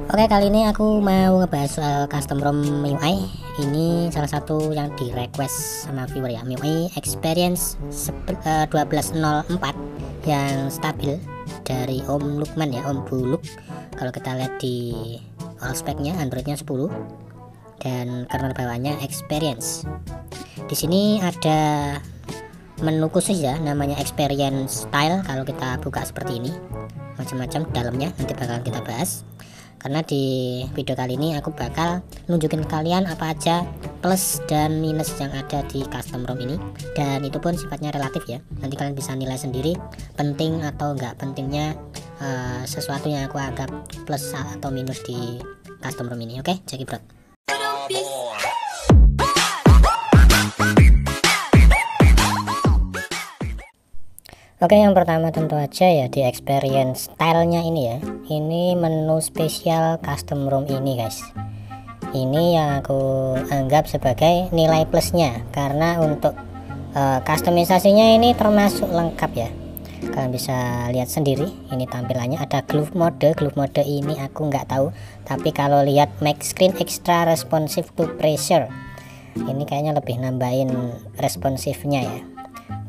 Oke, kali ini aku mau ngebahas soal custom ROM MIUI. Ini salah satu yang di request sama viewer ya, MIUI Experience 1204 yang stabil dari Om Lukman ya, Om Buluk. Kalau kita lihat di all speknya, Androidnya 10 dan kernel bawahnya Experience. Di sini ada menu khusus ya, namanya Experience Style. Kalau kita buka seperti ini, macam-macam dalamnya nanti bakalan kita bahas. Karena di video kali ini aku bakal nunjukin kalian apa aja plus dan minus yang ada di custom ROM ini, dan itu pun sifatnya relatif ya, nanti kalian bisa nilai sendiri penting atau enggak pentingnya sesuatu yang aku anggap plus atau minus di custom ROM ini. Oke, check it out. Oke, yang pertama tentu aja ya di experience stylenya ini ya. Ini menu spesial custom ROM ini guys. Ini yang aku anggap sebagai nilai plusnya, karena untuk customisasinya ini termasuk lengkap ya. Kalian bisa lihat sendiri, ini tampilannya ada glove mode. Glove mode ini aku nggak tahu, tapi kalau lihat make screen extra responsive to pressure, ini kayaknya lebih nambahin responsifnya ya,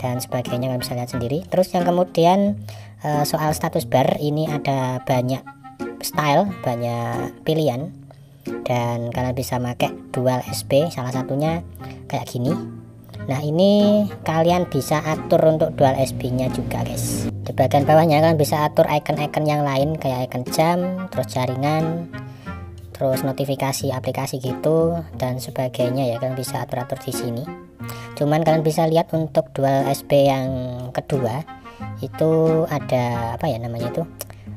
dan sebagainya, kalian bisa lihat sendiri. Terus yang kemudian soal status bar, ini ada banyak style, banyak pilihan, dan kalian bisa pakai dual SP, salah satunya kayak gini. Nah, ini kalian bisa atur untuk dual SP nya juga guys. Di bagian bawahnya kalian bisa atur icon-icon yang lain kayak icon jam, terus jaringan, terus notifikasi aplikasi gitu dan sebagainya ya, kalian bisa atur-atur di sini. Cuman kalian bisa lihat untuk dual SP yang kedua itu ada apa ya namanya itu,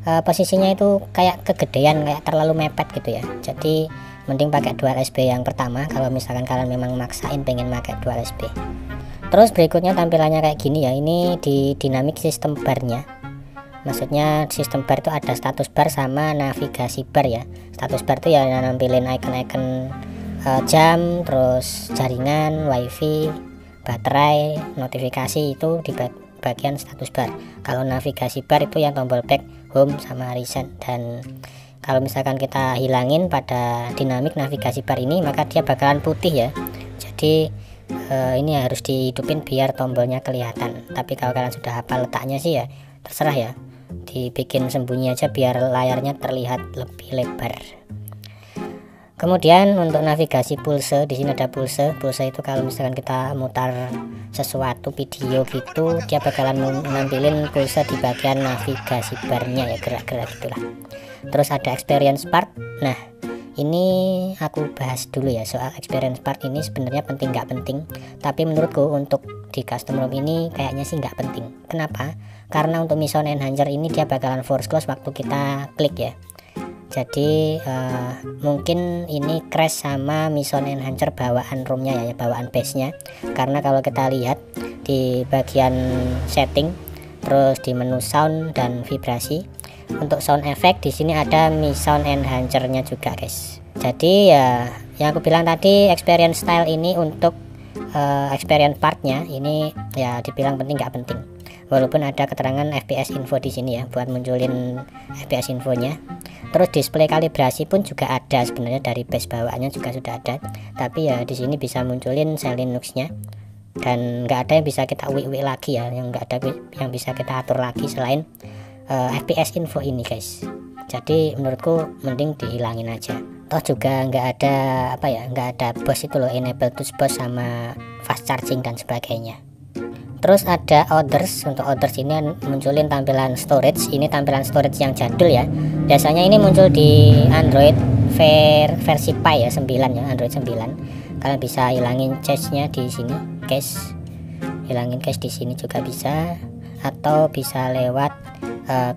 posisinya itu kayak kegedean, kayak terlalu mepet gitu ya. Jadi mending pakai dual SP yang pertama kalau misalkan kalian memang maksain pengen pakai dual SP. Terus berikutnya tampilannya kayak gini ya. Ini di dynamic system barnya, maksudnya sistem bar itu ada status bar sama navigasi bar ya. Status bar itu ya nampilin icon-icon jam, terus jaringan, wifi, baterai, notifikasi, itu di bagian status bar. Kalau navigasi bar itu yang tombol back, home, sama reset. Dan kalau misalkan kita hilangin pada dinamik navigasi bar ini, maka dia bakalan putih ya. Jadi ini harus dihidupin biar tombolnya kelihatan. Tapi kalau kalian sudah hafal letaknya sih ya terserah ya, dibikin sembunyi aja biar layarnya terlihat lebih lebar. Kemudian untuk navigasi pulse, di sini ada pulse. Pulse itu kalau misalkan kita mutar sesuatu video gitu, dia bakalan nampilin pulse di bagian navigasi barnya ya, gerak-gerak gitulah. Terus ada experience part. Nah, ini aku bahas dulu ya soal experience part ini. Sebenarnya penting nggak penting, tapi menurutku untuk di custom ROM ini kayaknya sih nggak penting. Kenapa? Karena untuk mission enhancer ini dia bakalan force close waktu kita klik ya. Jadi mungkin ini crash sama mission enhancer bawaan ROM-nya ya, bawaan base-nya. Karena kalau kita lihat di bagian setting, terus di menu sound dan vibrasi, untuk sound effect di sini ada mission enhancer-nya juga guys. Jadi ya yang aku bilang tadi, experience style ini untuk experience part-nya ini ya dibilang penting nggak penting. Walaupun ada keterangan FPS info di sini ya buat munculin FPS infonya. Terus display kalibrasi pun juga ada sebenarnya, dari base bawaannya juga sudah ada. Tapi ya di sini bisa munculin shell Linux-nya, dan nggak ada yang bisa kita uik-uik lagi ya, yang nggak ada yang bisa kita atur lagi selain FPS info ini guys. Jadi menurutku mending dihilangin aja. Toh juga nggak ada apa ya, nggak ada BOS itu loh, enable to BOS sama fast charging dan sebagainya. Terus ada others. Untuk others ini munculin tampilan storage. Ini tampilan storage yang jadul ya. Biasanya ini muncul di Android versi Pie ya, 9 ya, Android 9. Kalian bisa hilangin cache-nya di sini, cache. Hilangin cache di sini juga bisa, atau bisa lewat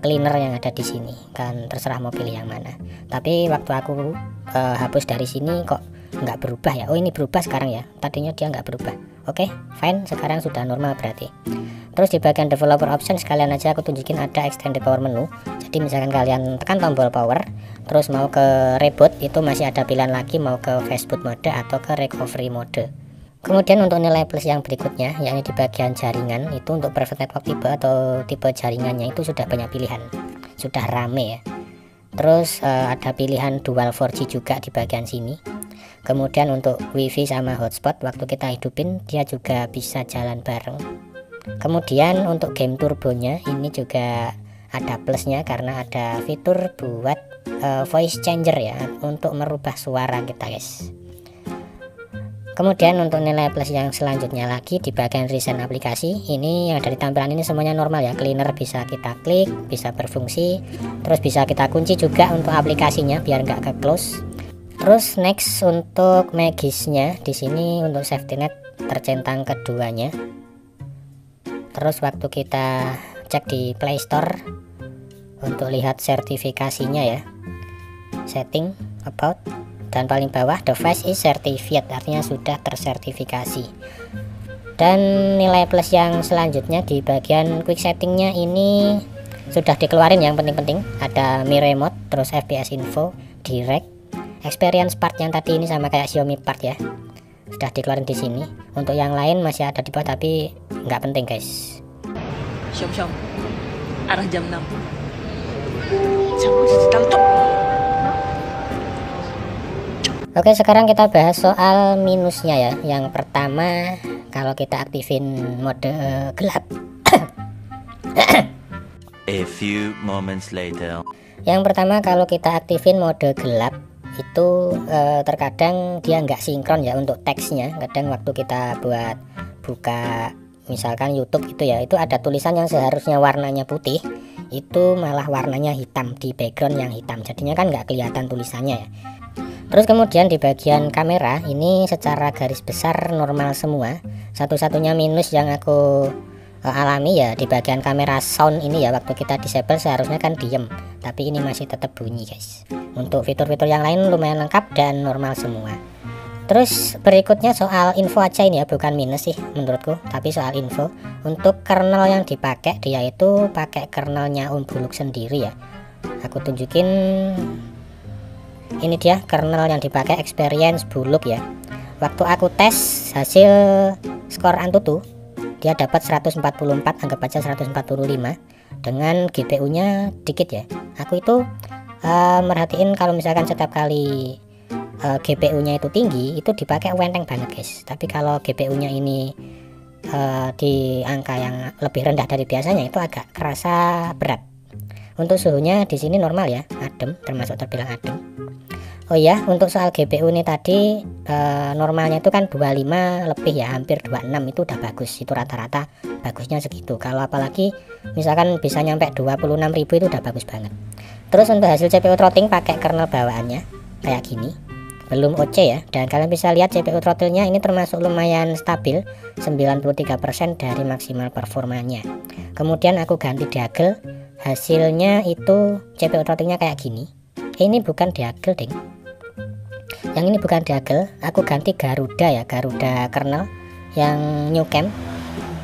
cleaner yang ada di sini. Kan terserah mau pilih yang mana. Tapi waktu aku hapus dari sini kok nggak berubah ya. Oh, ini berubah sekarang ya, tadinya dia nggak berubah. Oke, fine, sekarang sudah normal berarti. Terus di bagian developer option sekalian aja aku tunjukin ada extended power menu. Jadi misalkan kalian tekan tombol power terus mau ke reboot, itu masih ada pilihan lagi mau ke fastboot mode atau ke recovery mode. Kemudian untuk nilai plus yang berikutnya, yakni di bagian jaringan, itu untuk private network tipe atau tipe jaringannya itu sudah banyak pilihan, sudah rame ya. Terus ada pilihan dual 4G juga di bagian sini. Kemudian untuk wifi sama hotspot waktu kita hidupin dia juga bisa jalan bareng. Kemudian untuk game turbonya ini juga ada plusnya karena ada fitur buat voice changer ya, untuk merubah suara kita guys. Kemudian untuk nilai plus yang selanjutnya lagi di bagian recent aplikasi, ini yang dari tampilan ini semuanya normal ya. Cleaner bisa kita klik, bisa berfungsi, terus bisa kita kunci juga untuk aplikasinya biar nggak ke close. Terus next untuk Magisnya di sini untuk safety net tercentang keduanya. Terus waktu kita cek di Play Store untuk lihat sertifikasinya ya, setting, about, dan paling bawah device is certified, artinya sudah tersertifikasi. Dan nilai plus yang selanjutnya di bagian quick settingnya ini sudah dikeluarin yang penting-penting, ada Mi Remote, terus FPS info, direct, experience part yang tadi ini sama kayak Xiaomi part ya, sudah dikeluarin di sini. Untuk yang lain masih ada di bawah tapi nggak penting guys. Syom arah jam 6. Oke, sekarang kita bahas soal minusnya ya. Yang pertama, kalau kita aktifin mode gelap. A few moments later. Yang pertama, kalau kita aktifin mode gelap itu terkadang dia nggak sinkron ya untuk teksnya. Kadang waktu kita buat buka misalkan YouTube itu ya, itu ada tulisan yang seharusnya warnanya putih, itu malah warnanya hitam di background yang hitam, jadinya kan nggak kelihatan tulisannya ya. Terus kemudian di bagian kamera ini secara garis besar normal semua. Satu-satunya minus yang aku alami ya di bagian kamera sound ini ya, waktu kita disable seharusnya kan diem, tapi ini masih tetap bunyi guys. Untuk fitur-fitur yang lain lumayan lengkap dan normal semua. Terus berikutnya soal info aja ini ya, bukan minus sih menurutku, tapi soal info. Untuk kernel yang dipakai dia itu pakai kernelnya Om Buluk sendiri ya. Aku tunjukin, ini dia kernel yang dipakai, Experience Buluk ya. Waktu aku tes hasil skor Antutu, dia dapat 144, anggap aja 145 dengan GPU nya dikit ya. Aku itu merhatiin kalau misalkan setiap kali GPU nya itu tinggi itu dipakai wenteng banget guys, tapi kalau GPU nya ini di angka yang lebih rendah dari biasanya itu agak kerasa berat. Untuk suhunya di sini normal ya, adem, termasuk terbilang adem. Oh ya, untuk soal GPU ini tadi normalnya itu kan 25 lebih ya, hampir 26 itu udah bagus, itu rata-rata bagusnya segitu. Kalau apalagi misalkan bisa nyampe 26.000 itu udah bagus banget. Terus untuk hasil CPU throttling pakai kernel bawaannya kayak gini, belum OC ya, dan kalian bisa lihat CPU throttle-nya ini termasuk lumayan stabil, 93% dari maksimal performanya. Kemudian aku ganti Deagle, hasilnya itu CPU throttle-nya kayak gini. Ini bukan Deagle ding, yang ini bukan Deagle, aku ganti Garuda ya, Garuda kernel yang New Camp.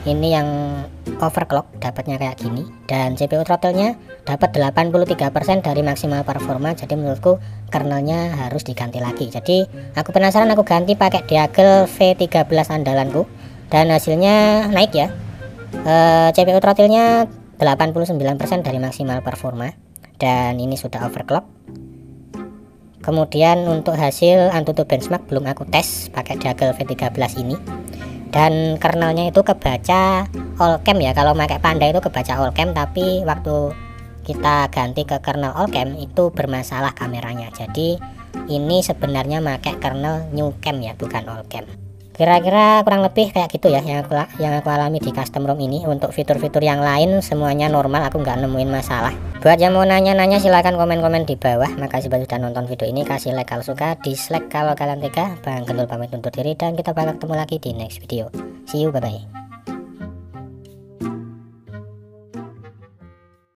Ini yang overclock, dapatnya kayak gini, dan CPU throttle-nya dapat 83% dari maksimal performa. Jadi menurutku kernelnya harus diganti lagi. Jadi aku penasaran, aku ganti pakai Deagle V13 andalanku dan hasilnya naik ya. CPU throttle-nya 89% dari maksimal performa dan ini sudah overclock. Kemudian untuk hasil Antutu benchmark belum aku tes pakai Deagle V13 ini. Dan kernelnya itu kebaca all cam ya, kalau pakai Panda itu kebaca all cam, tapi waktu kita ganti ke kernel all cam itu bermasalah kameranya. Jadi ini sebenarnya pakai kernel new cam ya, bukan all cam. Kira-kira kurang lebih kayak gitu ya yang aku alami di custom ROM ini. Untuk fitur-fitur yang lain semuanya normal, aku nggak nemuin masalah. Buat yang mau nanya-nanya silahkan komen-komen di bawah. Makasih banget sudah nonton video ini, kasih like kalau suka, dislike kalau kalian tega. Bang Gendul pamit undur diri dan kita bakal ketemu lagi di next video. See you, bye bye.